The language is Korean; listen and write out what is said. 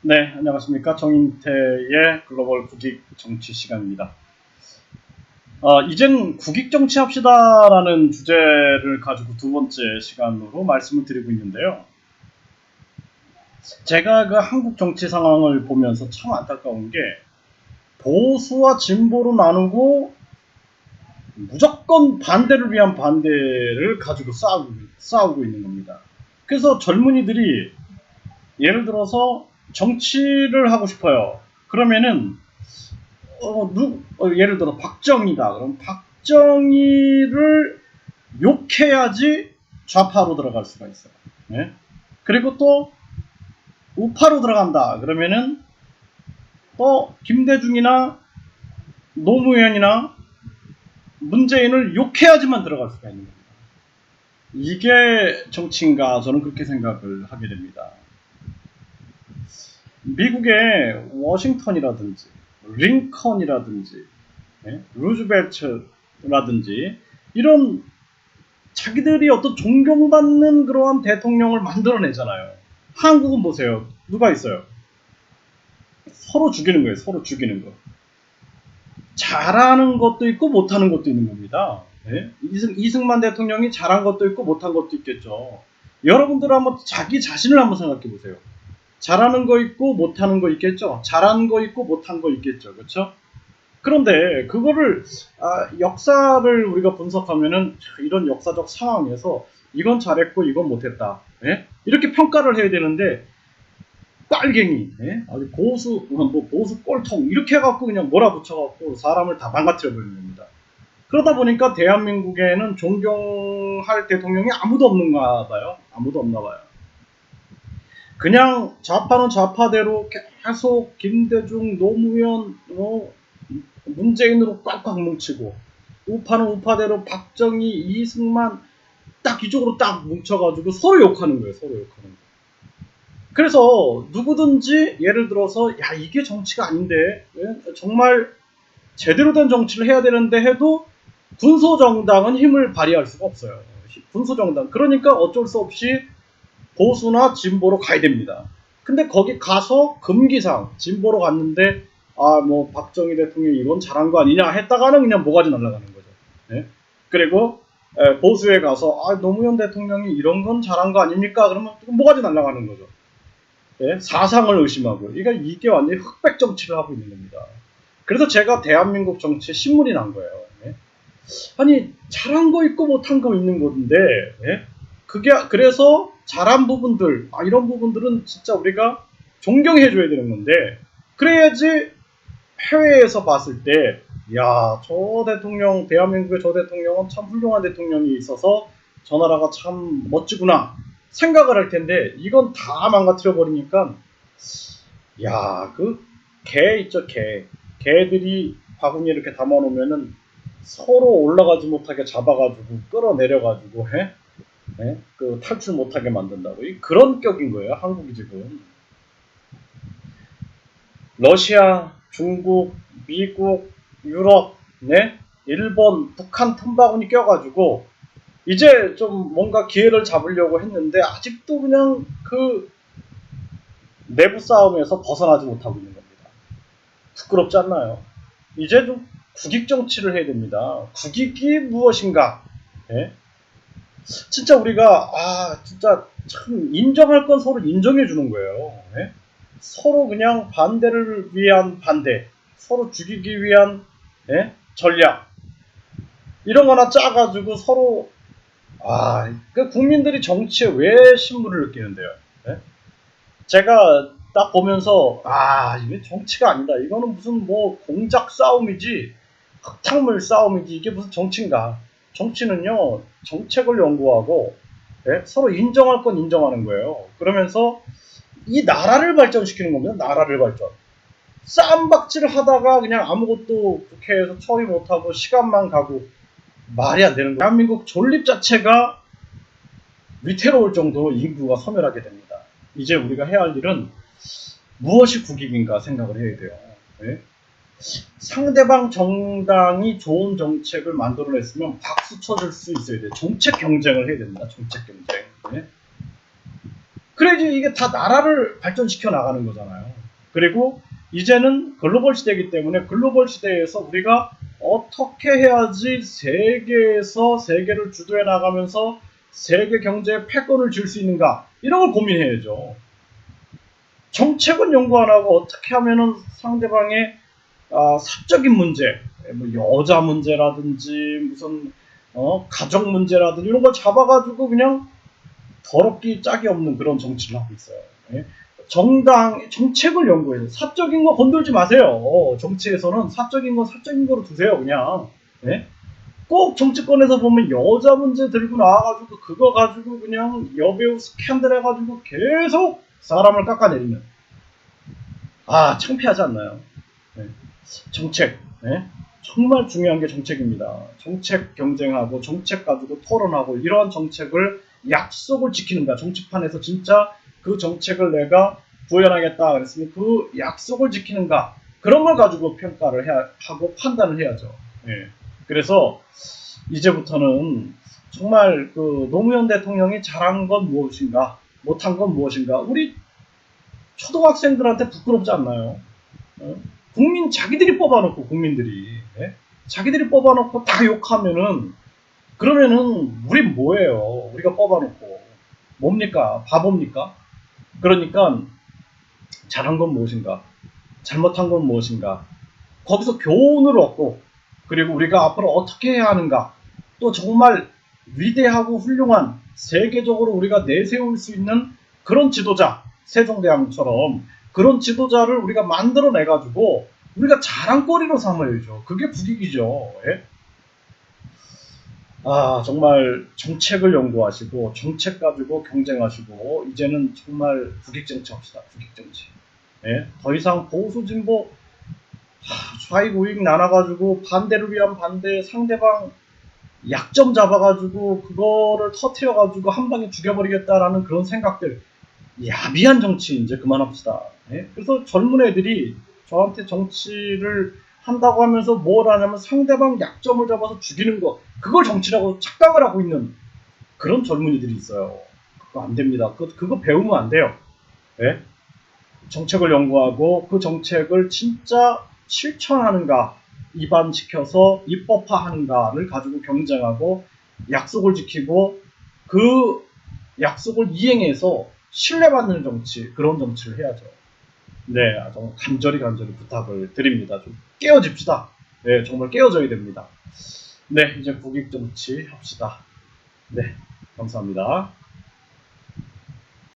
네, 안녕하십니까. 정인태의 글로벌 국익 정치 시간입니다. 이젠 국익 정치 합시다라는 주제를 가지고 두 번째 시간으로 말씀을 드리고 있는데요. 제가 그 한국 정치 상황을 보면서 참 안타까운 게 보수와 진보로 나누고 무조건 반대를 위한 반대를 가지고 싸우고 있는 겁니다. 그래서 젊은이들이 예를 들어서 정치를 하고 싶어요. 그러면은 예를 들어 박정희다. 그럼 박정희를 욕해야지 좌파로 들어갈 수가 있어요. 네? 그리고 또 우파로 들어간다. 그러면은 또 김대중이나 노무현이나 문재인을 욕해야지만 들어갈 수가 있는 겁니다. 이게 정치인가? 저는 그렇게 생각을 하게 됩니다. 미국의 워싱턴이라든지 링컨이라든지 루즈벨트라든지 이런 자기들이 어떤 존경받는 그러한 대통령을 만들어내잖아요. 한국은 보세요. 누가 있어요? 서로 죽이는 거예요. 서로 죽이는 거. 잘하는 것도 있고 못하는 것도 있는 겁니다. 네? 이승만 대통령이 잘한 것도 있고 못한 것도 있겠죠. 여러분들 한번 자기 자신을 한번 생각해 보세요. 잘하는 거 있고 못하는 거 있겠죠. 잘한 거 있고 못한 거 있겠죠. 그렇죠? 그런데 그거를 역사를 우리가 분석하면은 이런 역사적 상황에서 이건 잘했고 이건 못했다. 예? 이렇게 평가를 해야 되는데 빨갱이, 예? 아주 보수 꼴통 이렇게 해갖고 그냥 몰아붙여갖고 사람을 다 망가뜨려 버리는 겁니다. 그러다 보니까 대한민국에는 존경할 대통령이 아무도 없는가 봐요. 아무도 없나 봐요. 그냥 좌파는 좌파대로 계속 김대중, 노무현, 문재인으로 꽉꽉 뭉치고 우파는 우파대로 박정희, 이승만 딱 이쪽으로 딱 뭉쳐가지고 서로 욕하는 거예요. 서로 욕하는 거예요. 그래서 누구든지 예를 들어서 야 이게 정치가 아닌데 정말 제대로 된 정치를 해야 되는데 해도 군소정당은 힘을 발휘할 수가 없어요. 군소정당 그러니까 어쩔 수 없이 보수나 진보로 가야 됩니다. 근데 거기 가서 금기상 진보로 갔는데 뭐 박정희 대통령이 이건 잘한 거 아니냐 했다가는 그냥 모가지 날아가는 거죠. 네? 그리고 보수에 가서 노무현 대통령이 이런 건 잘한 거 아닙니까? 그러면 모가지 날아가는 거죠. 네? 사상을 의심하고 이게 완전히 흑백 정치를 하고 있는 겁니다. 그래서 제가 대한민국 정치에 신물이 난 거예요. 네? 아니 잘한 거 있고 못한 거 있는 건데 네? 그래서 잘한 부분들 이런 부분들은 진짜 우리가 존경해줘야 되는 건데 그래야지 해외에서 봤을 때 야, 저 대통령 대한민국의 저 대통령은 참 훌륭한 대통령이 있어서 저 나라가 참 멋지구나 생각을 할 텐데 이건 다 망가뜨려 버리니까 야, 그 개 있죠 개들이 바구니 이렇게 담아놓으면은 서로 올라가지 못하게 잡아가지고 끌어내려가지고 그 탈출 못하게 만든다고 그런 격인 거예요. 한국이 지금 러시아, 중국, 미국, 유럽, 일본, 북한 틈바구니 껴가지고 이제 좀 뭔가 기회를 잡으려고 했는데 아직도 그냥 그 내부 싸움에서 벗어나지 못하고 있는 겁니다. 부끄럽지 않나요? 이제 좀 국익 정치를 해야 됩니다. 국익이 무엇인가? 진짜 우리가 진짜 참 인정할 건 서로 인정해 주는 거예요. 서로 그냥 반대를 위한 반대, 서로 죽이기 위한 전략 이런 거나 짜가지고 서로 그 국민들이 정치에 왜 신물을 느끼는데요? 제가 딱 보면서 이게 정치가 아니다. 이거는 무슨 뭐 공작 싸움이지 흙탕물 싸움이지 이게 무슨 정치인가? 정치는요 정책을 연구하고 서로 인정할 건 인정하는 거예요. 그러면서 이 나라를 발전시키는 겁니다. 나라를 발전. 쌈박질을 하다가 그냥 아무것도 국회에서 처리 못하고 시간만 가고 말이 안 되는 거예요. 대한민국 존립 자체가 위태로울 정도로 인구가 소멸하게 됩니다. 이제 우리가 해야 할 일은 무엇이 국익인가 생각을 해야 돼요. 상대방 정당이 좋은 정책을 만들어냈으면 박수 쳐줄 수 있어야 돼요. 정책 경쟁을 해야 됩니다. 정책 경쟁. 그래야지 이게 다 나라를 발전시켜 나가는 거잖아요. 그리고 이제는 글로벌 시대이기 때문에 글로벌 시대에서 우리가 어떻게 해야지 세계에서 세계를 주도해 나가면서 세계 경제에 패권을 줄 수 있는가, 이런 걸 고민해야죠. 정책은 연구 안 하고 어떻게 하면은 상대방의 사적인 문제, 뭐 여자 문제라든지 무슨 가족 문제라든지 이런 걸 잡아가지고 그냥 더럽기 짝이 없는 그런 정치를 하고 있어요. 예? 정책을 연구해서 사적인 거 건들지 마세요. 정치에서는 사적인 건 사적인 거로 두세요. 그냥. 예? 꼭 정치권에서 보면 여자 문제 들고 나와가지고 그거 가지고 그냥 여배우 스캔들 해가지고 계속 사람을 깎아내리는. 창피하지 않나요? 네. 정책. 네? 정말 중요한 게 정책입니다. 정책 경쟁하고 정책 가지고 토론하고 이러한 정책을 약속을 지키는가. 정치판에서 진짜 그 정책을 내가 구현하겠다 그랬으면 그 약속을 지키는가. 그런 걸 가지고 평가를 하고 판단을 해야죠. 네. 그래서 이제부터는 정말 그 노무현 대통령이 잘한 건 무엇인가, 못한 건 무엇인가, 우리 초등학생들한테 부끄럽지 않나요? 국민 자기들이 뽑아놓고 국민들이 자기들이 뽑아놓고 다 욕하면은, 그러면은 우린 뭐예요? 우리가 뽑아놓고 뭡니까? 바보입니까? 그러니까 잘한 건 무엇인가, 잘못한 건 무엇인가, 거기서 교훈을 얻고, 그리고 우리가 앞으로 어떻게 해야 하는가, 또 정말 위대하고 훌륭한 세계적으로 우리가 내세울 수 있는 그런 지도자, 세종대왕처럼 그런 지도자를 우리가 만들어내 가지고 우리가 자랑거리로 삼아야죠. 그게 국익이죠. 예? 정말 정책을 연구하시고 정책 가지고 경쟁하시고 이제는 정말 국익정치 합시다. 국익정치. 예? 더 이상 보수 진보 좌익 우익 나눠가지고 반대를 위한 반대, 상대방 약점 잡아가지고 그거를 터트려가지고 한 방에 죽여버리겠다라는 그런 생각들, 야비한 정치 이제 그만합시다. 예? 그래서 젊은 애들이 저한테 정치를 한다고 하면서 뭘 하냐면 상대방 약점을 잡아서 죽이는 거, 그걸 정치라고 착각을 하고 있는 그런 젊은이들이 있어요. 그거 안 됩니다. 그거 배우면 안 돼요. 예? 정책을 연구하고 그 정책을 진짜 실천하는가, 입안시켜서 입법화하는가를 가지고 경쟁하고 약속을 지키고 그 약속을 이행해서 신뢰받는 정치, 그런 정치를 해야죠. 네, 정말 간절히 부탁을 드립니다. 좀 깨어집시다. 네, 정말 깨어져야 됩니다. 네, 이제 국익 정치 합시다. 네, 감사합니다.